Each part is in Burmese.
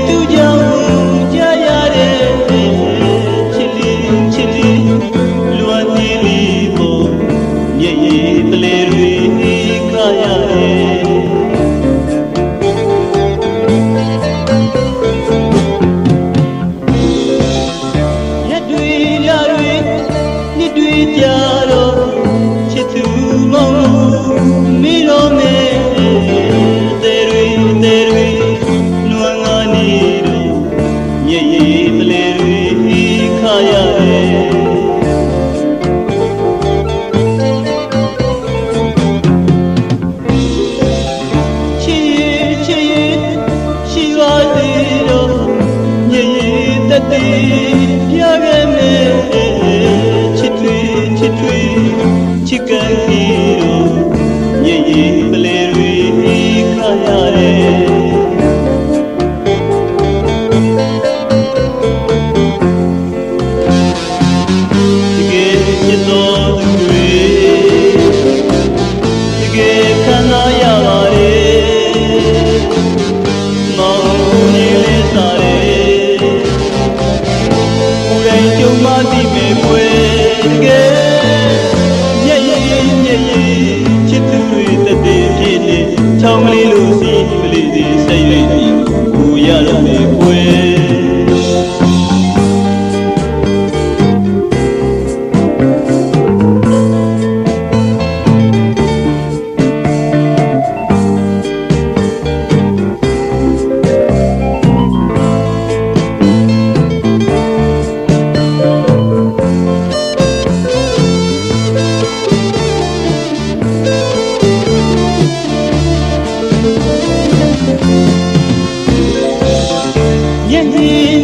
တူကြောင်ကြားရတဲ့ချစ်လေးလွမ်းနေလီပေါ်မျက်ရည်တလေတွေခါရတယ်ရက်တွေလာတွေနှစ်တွေကြာတော့ချစ်သူမောင်မိတော်မဲပြခဲ့မယ်ချစ်တွေချစ်ကန်ဒီတော့ညင်ရင်ပလဲတွေခါရတယ်တကယ်ချစ်တော်သူတွေတကယ်ခံစားရပါတယ်မောင်နေလဲစားကျုံမတိမေပွေတကယ်ညက်ချစ်သူတွေတည်ဖြစ်နေချောင်းကလေးလိုစီကလေးစီစိတ်လေးစီကိုရရမေပွေ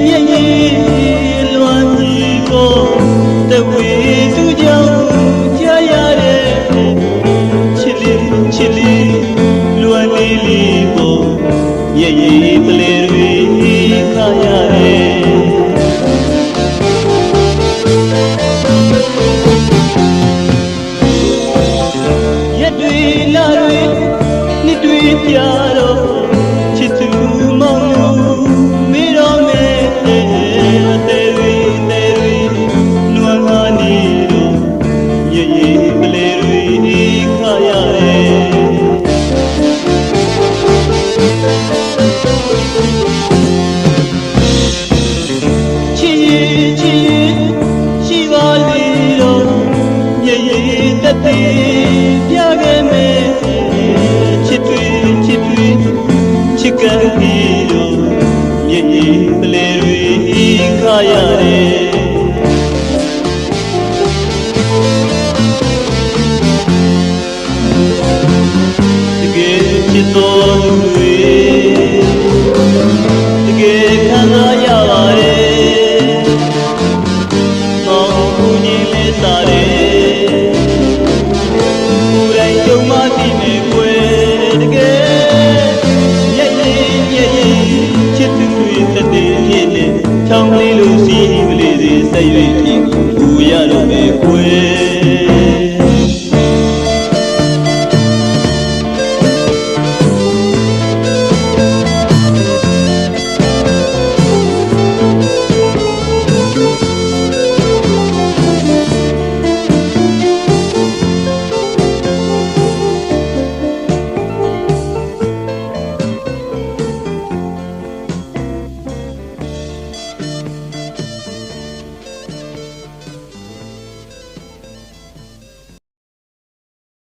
မျက်ရည်လွမ်းကြီးပေါ်တဝေသူကြောင့်ကြားရတဲ့ချစ်လေးလွမ်းလေးလေးပေါ်မျက်ရည်တလေတွေခါရတယ်ရက်တွေလာတွေနှစ်တွေကြာတော့ချစ်သူမောင်ရှိပါလေတော့မျက်ရည်တ